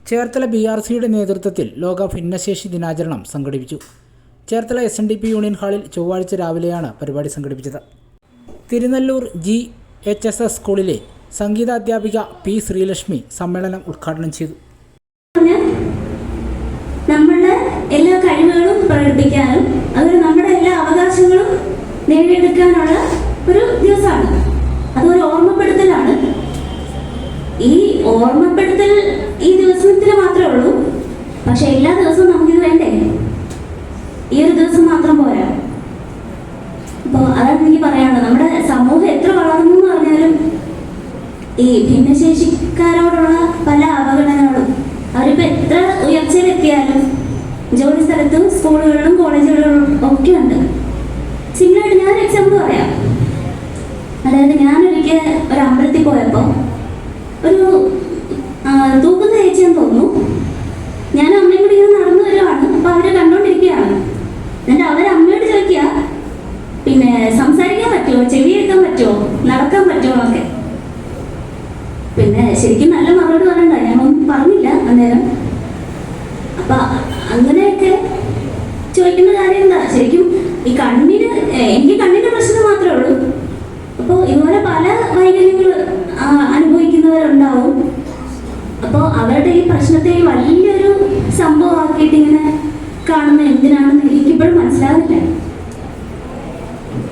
ചേർത്തല BRCയുടെ നേതൃത്വത്തിൽ ലോക ഭിന്നശേഷി ദിനാചരണം സംഘടിപ്പിച്ചു. ചേർത്തല SNDP യൂണിയൻ ഹാളിൽ ചൊവ്വാഴ്ച രാവിലെയാണ് പരിപാടി സംഘടിപ്പിച്ചത്. തിരുനെല്ലൂർ GHSS സ്കൂളിലെ സംഗീതാധ്യാപിക P. ശ്രീലക്ഷ്മി സമ്മേളനം ഉദ്ഘാടനം ചെയ്തു. നമ്മുടെ എല്ലാ കഴിവുകളും പ്രകടിപ്പിക്കാനും അതുപോലെ നമ്മുടെ എല്ലാ അവകാശങ്ങളും നേടിയെടുക്കാനുള്ള ഒരു ദിവസമാണ്. അതൊരു ഓർമ്മപ്പെടുത്തലാണ്. ഈ ഓർമ്മപ്പെടുത്തൽ ഈ ദിവസത്തിന് മാത്രമേ ഉള്ളൂ. പക്ഷെ എല്ലാ ദിവസവും നമുക്കിത് വേണ്ടേ? ഈ ഒരു ദിവസം മാത്രം പോരാ. അപ്പോൾ അതാണ് എനിക്ക് പറയാനുള്ളത്. നമ്മുടെ സമൂഹം എത്ര വളർന്നു എന്ന് പറഞ്ഞാലും ഈ ഭിന്നശേഷിക്കാരോടുള്ള പല അവഗണനകളും, അവരിപ്പോൾ എത്ര ഉയർച്ചയിലെത്തിയാലും ജോലി സ്ഥലത്തും സ്കൂളുകളിലും കോളേജുകളിലും ഒക്കെ ഉണ്ട്. സിമ്പിളായിട്ട് ഞാനൊരു എക്സാമ്പിൾ പറയാം. അതായത് ഞാനൊരിക്കൽ ഒരു അമ്പലത്തിൽ പോയപ്പോൾ ഒരു തൂക്കുന്ന ചേച്ചിയെന്ന് തോന്നുന്നു. ഞാൻ അമ്മയും കൂടി ഇങ്ങനെ നടന്നു വരുവാണ്. അപ്പോൾ അവരെ കണ്ടുകൊണ്ടിരിക്കുകയാണ്. എന്നിട്ട് അവരമ്മയോട് ചോദിക്കുക, പിന്നെ സംസാരിക്കാൻ പറ്റുമോ, ചെവി കേൾക്കാൻ പറ്റുമോ, നടക്കാൻ പറ്റുമോ എന്നൊക്കെ. പിന്നെ ശരിക്കും നല്ല മറുപടി പറയണ്ട, ഞാനൊന്നും പറഞ്ഞില്ല അന്നേരം. അപ്പം അങ്ങനെയൊക്കെ ചോദിക്കുന്ന കാര്യം എന്താ, ശരിക്കും ഈ കണ്ണിന്, എനിക്ക് കണ്ണിൻ്റെ പ്രശ്നം മാത്രമേ ഉള്ളൂ. അപ്പോൾ ഇതുപോലെ പല വൈകല്യങ്ങൾ അനുഭവിക്കുന്നവരുണ്ടാവും. അപ്പോൾ അവരുടെ ഈ പ്രശ്നത്തെ വലിയൊരു സംഭവമാക്കിയിട്ട് ഇങ്ങനെ കാണുന്ന എന്തിനാണെന്ന് എനിക്കിപ്പോഴും മനസ്സിലാവില്ല.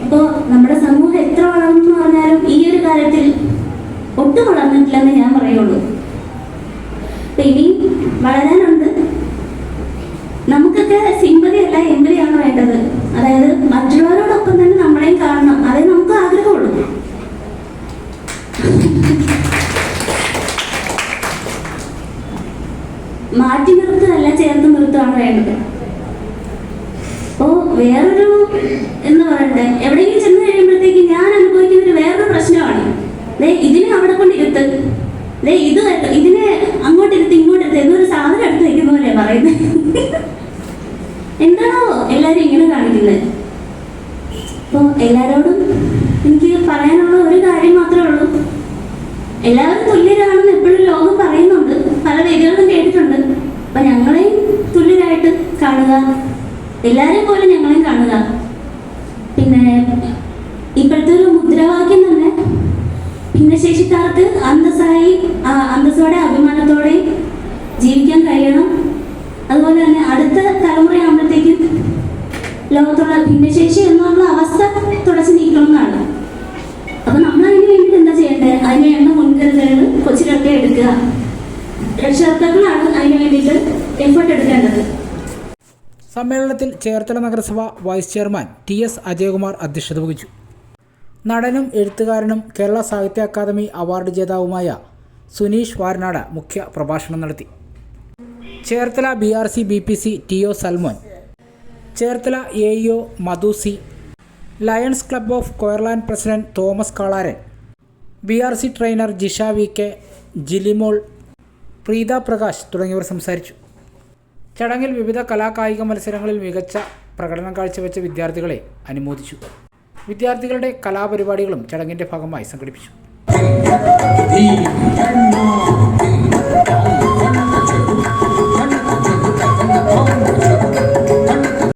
അപ്പോൾ നമ്മുടെ സമൂഹം എത്ര വളർന്നു പറഞ്ഞാലും ഈ ഒരു കാര്യത്തിൽ ഒട്ടും വളർന്നിട്ടില്ലെന്ന് ഞാൻ പറയുള്ളൂ. അപ്പം ഇനിയും വളരാനുണ്ട്. നമുക്കൊക്കെ സിമ്പതി അല്ല എമ്പതിയാണ് വേണ്ടത്. അതായത് മറ്റുള്ളവരോടൊപ്പം തന്നെ നമ്മളെയും കാണണം. അതേ നമുക്ക് ആഗ്രഹമുള്ളൂ. മാറ്റി നിർത്തുകയല്ല, ചേർത്ത് നിർത്തുകയാണ് വേണ്ടത്. അപ്പോൾ വേറൊരു എന്ന് പറയട്ടെ, എവിടെയെങ്കിലും ചെന്ന് കഴിയുമ്പോഴത്തേക്ക് ഞാൻ അനുഭവിക്കുന്നൊരു വേറൊരു പ്രശ്നമാണ്. ഇതിനെ അവിടെ കൊണ്ടിരുത്ത്, ഇതിനെ അങ്ങോട്ടിരുത്ത് ഇങ്ങോട്ടിരുത്ത് എന്നൊരു സാധനം എടുത്ത് വയ്ക്കുന്ന പോലെ പറയുന്നത്. എന്താണോ എല്ലാവരും ഇങ്ങനെ കാണിക്കുന്നത്? അപ്പോൾ എല്ലാവരോടും എനിക്ക് പറയാനുള്ള ഒരു കാര്യം മാത്രമേ ഉള്ളൂ. എല്ലാവരും തുല്യരാണെന്ന് എപ്പോഴും ലോകം പറയുന്നുണ്ട്, പല വേദികളും കേട്ടിട്ടുണ്ട്. അപ്പം ഞങ്ങളെയും തുല്യരായിട്ട് കാണുക, എല്ലാവരെയും പോലെ ഞങ്ങളെയും കാണുക. പിന്നെ ഇപ്പോഴത്തെ ഒരു മുദ്രാവാക്യം തന്നെ ഭിന്നശേഷിക്കാർക്ക് അന്തസ്സോടെ അഭിമാനത്തോടെ ജീവിക്കാൻ കഴിയണം. അതുപോലെ തന്നെ അടുത്ത തലമുറയാകുമ്പോഴത്തേക്കും ലോകത്തുള്ള ഭിന്നശേഷി എന്നുള്ള അവസ്ഥ തുടച്ചു നീക്കണമെന്നാണ്. അപ്പം നമ്മൾ അതിന് വേണ്ടിയിട്ട് എന്താ ചെയ്യേണ്ടത്? അതിന് വേണ്ട മുൻകരുതലുകൾ കൊച്ചിലൊക്കെ എടുക്കുക. രക്ഷകർത്താക്കളാണ് അതിന് വേണ്ടിയിട്ട് എഫേർട്ട് എടുക്കേണ്ടത്. സമ്മേളനത്തിൽ ചേർത്തല നഗരസഭ വൈസ് ചെയർമാൻ TS അജയകുമാർ അധ്യക്ഷത വഹിച്ചു. നടനും എഴുത്തുകാരനും കേരള സാഹിത്യ അക്കാദമി അവാർഡ് ജേതാവുമായ സുനീഷ് വാരനാട് മുഖ്യ പ്രഭാഷണം നടത്തി. Cherthala BRC BPC TO Salmon, Cherthala AEO Madhu C, lions club of Coirland president Thomas Kalaran, BRC trainer Jisha VK, Jilimol, Preetha Prakash തുടങ്ങിയവർ സംസാരിച്ചു. ചടങ്ങിൽ വിവിധ കലാകായിക മത്സരങ്ങളിൽ മികച്ച പ്രകടനം കാഴ്ചവെച്ച വിദ്യാർത്ഥികളെ അനുമോദിച്ചു. വിദ്യാർത്ഥികളുടെ കലാപരിപാടികളും ചടങ്ങിൻ്റെ ഭാഗമായി സംഘടിപ്പിച്ചു.